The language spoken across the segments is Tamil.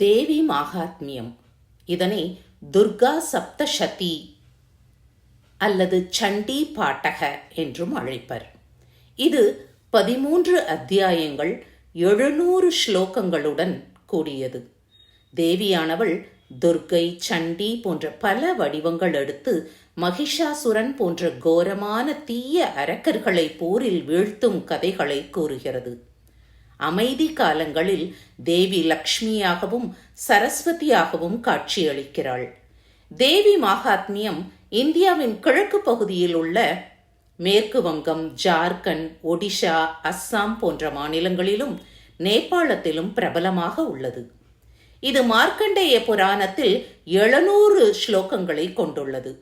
தேவி மாகாத்மியம். இதனை துர்கா சப்தசதி அல்லது சண்டி பாட்டக என்றும் அழைப்பர். இது 13 அத்தியாயங்கள் 700 ஸ்லோகங்களுடன் கூடியது. தேவியானவள் துர்கை, சண்டி போன்ற பல வடிவங்கள் எடுத்து மகிஷாசுரன் போன்ற கோரமான தீய அரக்கர்களை போரில் வீழ்த்தும் கதைகளை கூறுகிறது. அமைதி காலங்களில் தேவி லக்ஷ்மியாகவும் சரஸ்வதியாகவும் காட்சியளிக்கிறாள். தேவி மாகாத்மியம் இந்தியாவின் கிழக்கு பகுதியில் உள்ள மேற்கு வங்கம், ஜார்க்கண்ட், ஒடிஷா, அஸ்ஸாம் போன்ற மாநிலங்களிலும் நேபாளத்திலும் பிரபலமாக உள்ளது. இது மார்க்கண்டேய புராணத்தில் 700 ஸ்லோகங்களை கொண்டுள்ளது.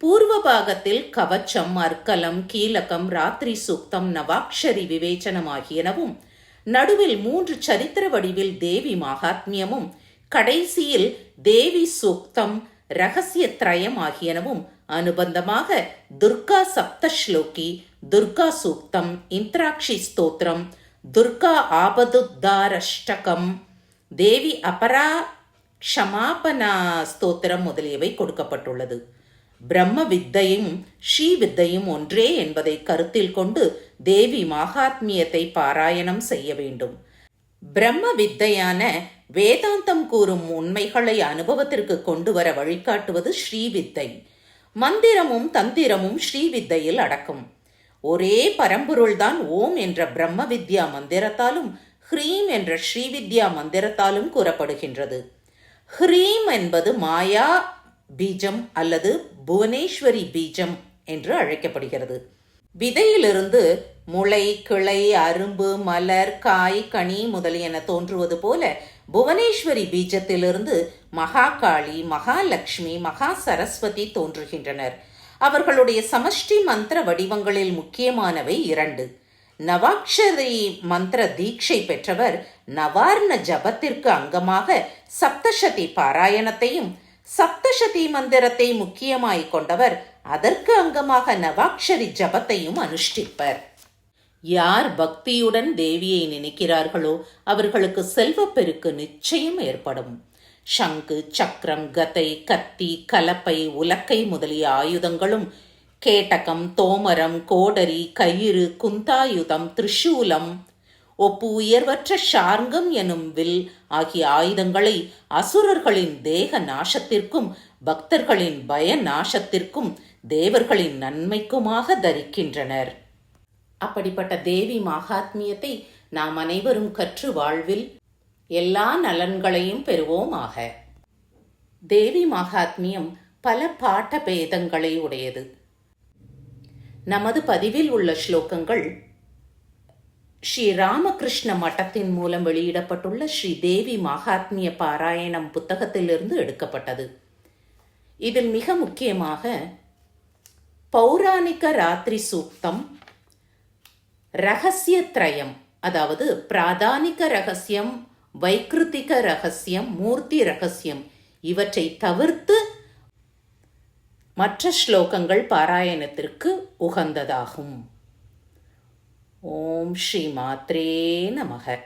பூர்வ பாகத்தில் கவச்சம், அர்க்கலம், கீலகம், ராத்திரி சூக்தம், நவாக்ஷரி விவேச்சனம் ஆகியனவும், நடுவில் 3 சரித்திர வடிவில் தேவி மாகாத்மியமும், கடைசியில் தேவி சூக்தம், ரகசிய திரயம் ஆகியனவும் அனுபந்தமாக துர்கா சப்தஸ்லோகி, துர்கா சூக்தம், இந்திராட்சி ஸ்தோத்திரம், துர்கா ஆபதுத்தாரஷ்டகம், தேவி அபரா க்ஷமாபனா ஸ்தோத்திரம் முதலியவை கொடுக்கப்பட்டுள்ளது. பிரம்ம வித்தையும் ஸ்ரீ வித்தையும் ஒன்றே என்பதை கருத்தில் கொண்டு தேவி மாகாத்மியத்தை பாராயணம் செய்ய வேண்டும். பிரம்ம வித்தையான வேதாந்தம் கூறும் உண்மைகளை அனுபவத்திற்கு கொண்டு வர வழிகாட்டுவது ஸ்ரீவித்தை. மந்திரமும் தந்திரமும் ஸ்ரீவித்தையில் அடக்கும். ஒரே பரம்பொருள்தான் ஓம் என்ற பிரம்ம வித்யா மந்திரத்தாலும் ஹ்ரீம் என்ற ஸ்ரீவித்யா மந்திரத்தாலும் கூறப்படுகின்றது. ஹ்ரீம் என்பது மாயா பீஜம் அல்லது புவனேஸ்வரி பீஜம் என்று அழைக்கப்படுகிறது. விதையிலிருந்து முளை, கிளை, அரும்பு, மலர், காய், கனி முதலியன தோன்றுவது போல புவனேஸ்வரி பீஜத்திலிருந்து மகாகாளி, மகாலட்சுமி, மகா சரஸ்வதி தோன்றுகின்றனர். அவர்களுடைய சமஷ்டி மந்திர வடிவங்களில் முக்கியமானவை 2. நவாக்ஷரி மந்திர தீட்சை பெற்றவர் நவார்ண ஜபத்திற்கு அங்கமாக சப்தசதி பாராயணத்தையும், சப்தசதி மந்திரத்தை முக்கியமாய் கொண்டவர் அதற்கு அங்கமாக நவாக்ஷரி ஜபத்தையும் அனுஷ்டிப்பர். யார் பக்தியுடன் தேவியை நினைக்கிறார்களோ அவர்களுக்கு செல்வப்பெருக்கு நிச்சயம் ஏற்படும். சங்கு, சக்கரம், கதை, கத்தி, கலப்பை, உலக்கை முதலிய ஆயுதங்களும், கேட்டகம், தோமரம், கோடரி, கயிறு, குந்தாயுதம், திரிசூலம், ஒப்பு உயர்வற்ற ஷார்ங்கம் எனும் வில் ஆகிய ஆயுதங்களை அசுரர்களின் தேக நாசத்திற்கும், பக்தர்களின் பய நாசத்திற்கும், தேவர்களின் நன்மைக்குமாக தரிக்கின்றனர். அப்படிப்பட்ட தேவி மாகாத்மியத்தை நாம் அனைவரும் கற்று வாழ்வில் எல்லா நலன்களையும் பெறுவோமாக. தேவி மாகாத்மியம் பல பாட்ட பேதங்களை உடையது. நமது பதிவில் உள்ள ஸ்லோகங்கள் ஸ்ரீ ராமகிருஷ்ண மட்டத்தின் மூலம் வெளியிடப்பட்டுள்ள ஸ்ரீ தேவி மாகாத்மிய பாராயணம் புத்தகத்திலிருந்து எடுக்கப்பட்டது. இதில் மிக முக்கியமாக பௌராணிக ராத்திரி சூக்தம், ரகசிய திரயம், அதாவது பிராதானிக ரகசியம், வைக்கிருத்திக ரகசியம், மூர்த்தி ரகசியம் இவற்றை தவிர்த்து மற்ற ஸ்லோகங்கள் பாராயணத்திற்கு உகந்ததாகும். ஓம் ஸ்ரீ மாத்ரே நமக.